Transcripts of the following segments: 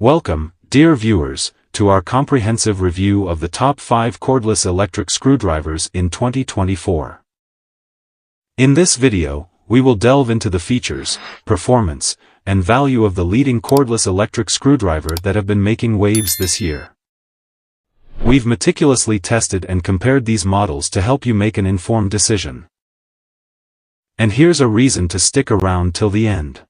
Welcome, dear viewers, to our comprehensive review of the top 5 cordless electric screwdrivers in 2024. In this video, we will delve into the features, performance, and value of the leading cordless electric screwdriver that have been making waves this year. We've meticulously tested and compared these models to help you make an informed decision. And here's a reason to stick around till the end.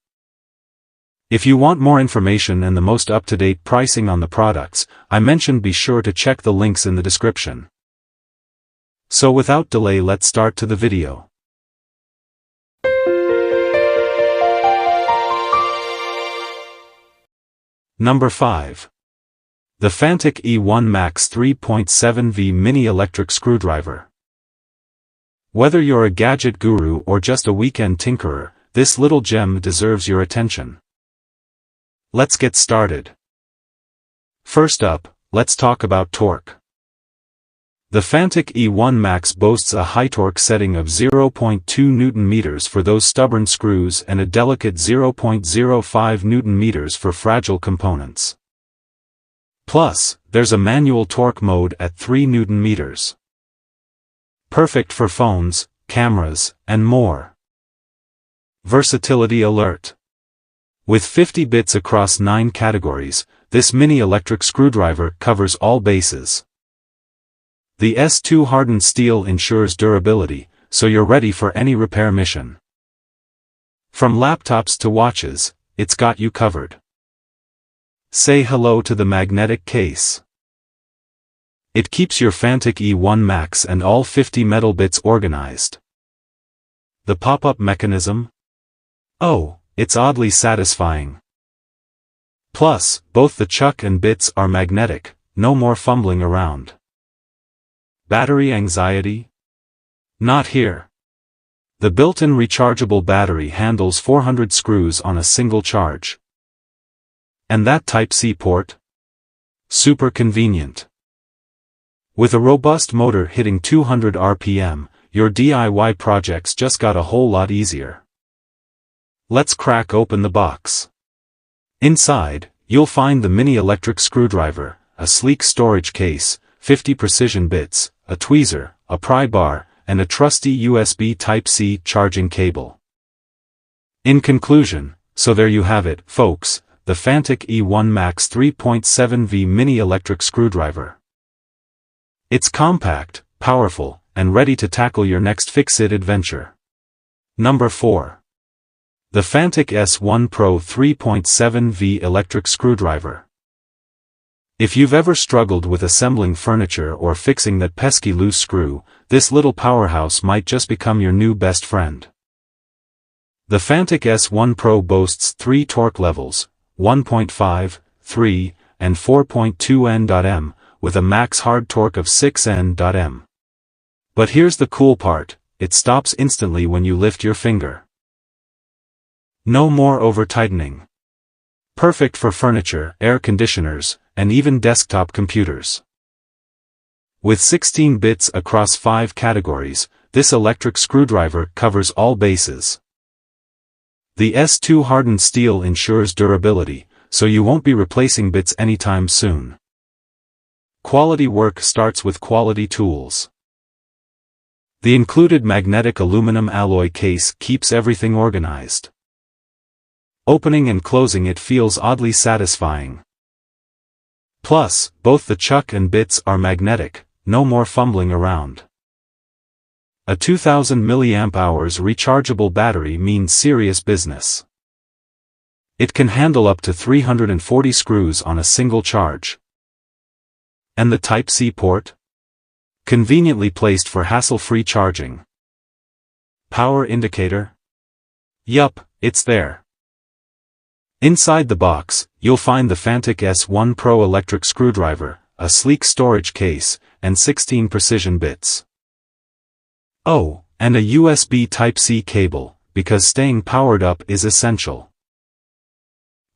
If you want more information and the most up-to-date pricing on the products I mentioned, be sure to check the links in the description. So without delay, let's start to the video. Number 5. The Fanttik E1 Max 3.7V Mini Electric Screwdriver. Whether you're a gadget guru or just a weekend tinkerer, this little gem deserves your attention. Let's get started. First up, let's talk about torque. The Fanttik E1 Max boasts a high torque setting of 0.2 Nm for those stubborn screws and a delicate 0.05 Nm for fragile components. Plus, there's a manual torque mode at 3 Nm. Perfect for phones, cameras, and more. Versatility alert. With 50 bits across 9 categories, this mini electric screwdriver covers all bases. The S2 hardened steel ensures durability, so you're ready for any repair mission. From laptops to watches, it's got you covered. Say hello to the magnetic case. It keeps your Fanttik E1 Max and all 50 metal bits organized. The pop-up mechanism? Oh, it's oddly satisfying. Plus, both the chuck and bits are magnetic, no more fumbling around. Battery anxiety? Not here. The built-in rechargeable battery handles 400 screws on a single charge. And that Type-C port? Super convenient. With a robust motor hitting 200 RPM, your DIY projects just got a whole lot easier. Let's crack open the box. Inside, you'll find the mini electric screwdriver, a sleek storage case, 50 precision bits, a tweezer, a pry bar, and a trusty USB Type-C charging cable. In conclusion, so there you have it, folks, the Fanttik E1 Max 3.7V Mini Electric Screwdriver. It's compact, powerful, and ready to tackle your next fix-it adventure. Number 4. The Fanttik S1 Pro 3.7V Electric Screwdriver. If you've ever struggled with assembling furniture or fixing that pesky loose screw, this little powerhouse might just become your new best friend. The Fanttik S1 Pro boasts 3 torque levels, 1.5, 3, and 4.2 N.M, with a max hard torque of 6 N.M. But here's the cool part, it stops instantly when you lift your finger. No more over-tightening. Perfect for furniture, air conditioners, and even desktop computers. With 16 bits across 5 categories, this electric screwdriver covers all bases. The S2 hardened steel ensures durability, so you won't be replacing bits anytime soon. Quality work starts with quality tools. The included magnetic aluminum alloy case keeps everything organized. Opening and closing it feels oddly satisfying. Plus, both the chuck and bits are magnetic, no more fumbling around. A 2000 mAh rechargeable battery means serious business. It can handle up to 340 screws on a single charge. And the Type-C port? Conveniently placed for hassle-free charging. Power indicator? Yup, it's there. Inside the box, you'll find the Fanttik S1 Pro electric screwdriver, a sleek storage case, and 16 precision bits. Oh, and a USB Type-C cable, because staying powered up is essential.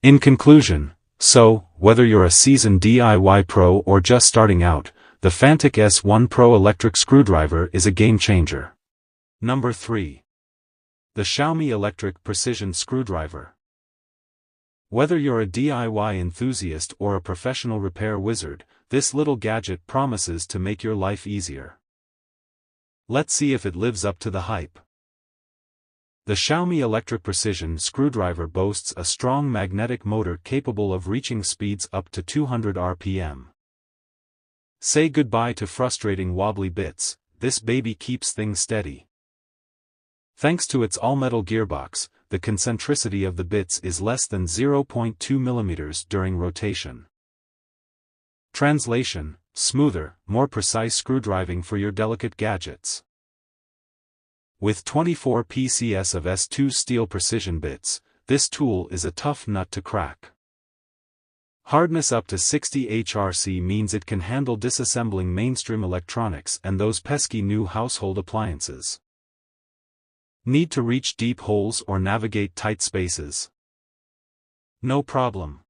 In conclusion, so, whether you're a seasoned DIY pro or just starting out, the Fanttik S1 Pro electric screwdriver is a game changer. Number 3. The Xiaomi electric precision screwdriver. Whether you're a DIY enthusiast or a professional repair wizard, this little gadget promises to make your life easier. Let's see if it lives up to the hype. The Xiaomi electric precision screwdriver boasts a strong magnetic motor capable of reaching speeds up to 200 RPM. Say goodbye to frustrating wobbly bits, this baby keeps things steady. Thanks to its all-metal gearbox, the concentricity of the bits is less than 0.2 mm during rotation. Translation: smoother, more precise screwdriving for your delicate gadgets. With 24 PCS of S2 steel precision bits, this tool is a tough nut to crack. Hardness up to 60 HRC means it can handle disassembling mainstream electronics and those pesky new household appliances. Need to reach deep holes or navigate tight spaces? No problem.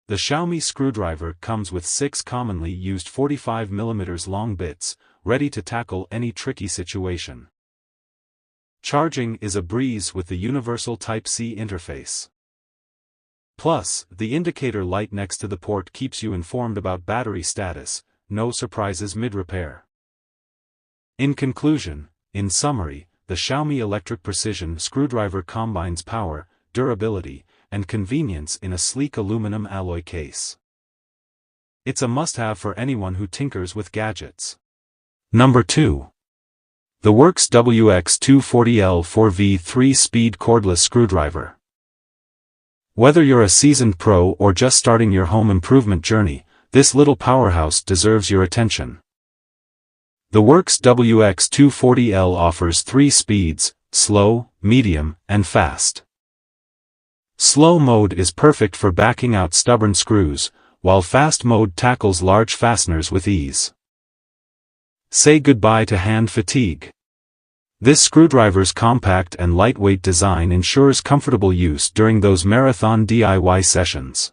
The Xiaomi screwdriver comes with 6 commonly used 45 mm long bits, ready to tackle any tricky situation. Charging is a breeze with the universal Type-C interface. Plus, the indicator light next to the port keeps you informed about battery status, no surprises mid-repair. In conclusion, in summary, the Xiaomi electric precision screwdriver combines power, durability, and convenience in a sleek aluminum alloy case. It's a must-have for anyone who tinkers with gadgets. Number 2. The Worx WX240L 4V 3-speed cordless screwdriver. Whether you're a seasoned pro or just starting your home improvement journey, this little powerhouse deserves your attention. The Worx WX240L offers 3 speeds: slow, medium, and fast. Slow mode is perfect for backing out stubborn screws, while fast mode tackles large fasteners with ease. Say goodbye to hand fatigue. This screwdriver's compact and lightweight design ensures comfortable use during those marathon DIY sessions.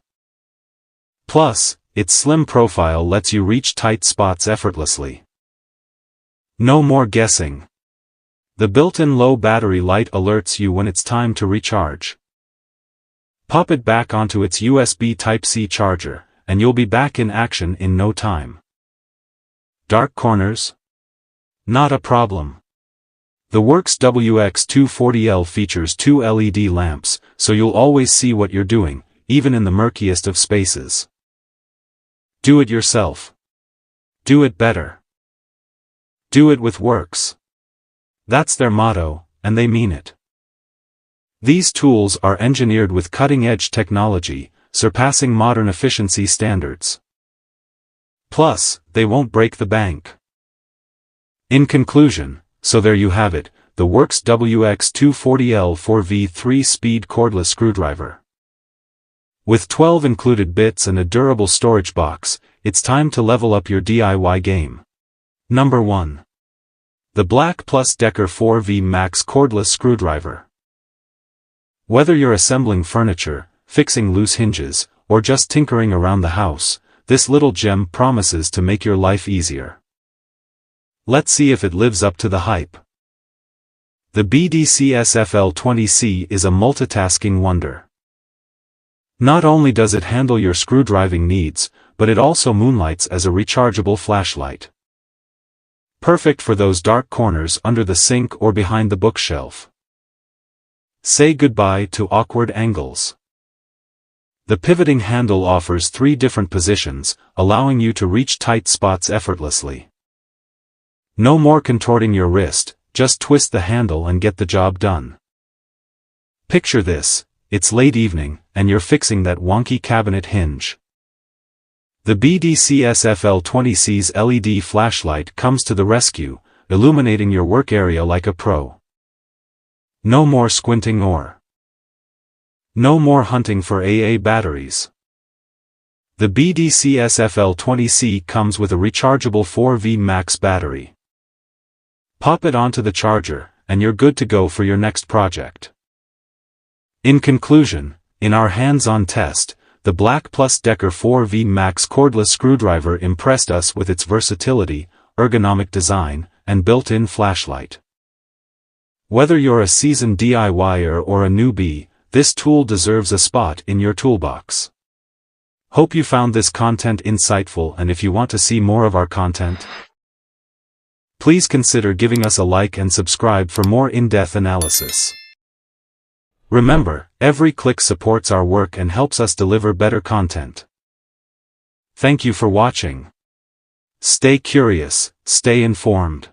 Plus, its slim profile lets you reach tight spots effortlessly. No more guessing. The built-in low battery light alerts you when it's time to recharge. Pop it back onto its USB Type-C charger, and you'll be back in action in no time. Dark corners? Not a problem. The Worx WX240L features 2 LED lamps, so you'll always see what you're doing, even in the murkiest of spaces. Do it yourself. Do it better. Do it with Worx. That's their motto, and they mean it. These tools are engineered with cutting-edge technology, surpassing modern efficiency standards. Plus, they won't break the bank. In conclusion, so there you have it, the Worx WX240L 4V 3-speed cordless screwdriver. With 12 included bits and a durable storage box, it's time to level up your DIY game. Number 1. The BLACK+DECKER 4V Max cordless screwdriver. Whether you're assembling furniture, fixing loose hinges, or just tinkering around the house, this little gem promises to make your life easier. Let's see if it lives up to the hype. The BDCSFL20C is a multitasking wonder. Not only does it handle your screwdriving needs, but it also moonlights as a rechargeable flashlight. Perfect for those dark corners under the sink or behind the bookshelf. Say goodbye to awkward angles. The pivoting handle offers 3 different positions, allowing you to reach tight spots effortlessly. No more contorting your wrist, just twist the handle and get the job done. Picture this: it's late evening, and you're fixing that wonky cabinet hinge. The BDCSFL20C's LED flashlight comes to the rescue, illuminating your work area like a pro. No more squinting or no more hunting for AA batteries. The BDCSFL20C comes with a rechargeable 4V Max battery. Pop it onto the charger, and you're good to go for your next project. In conclusion, in our hands-on test, the BLACK+DECKER 4V Max cordless screwdriver impressed us with its versatility, ergonomic design, and built-in flashlight. Whether you're a seasoned DIYer or a newbie, this tool deserves a spot in your toolbox. Hope you found this content insightful, and if you want to see more of our content, please consider giving us a like and subscribe for more in-depth analysis. Remember, every click supports our work and helps us deliver better content. Thank you for watching. Stay curious, stay informed.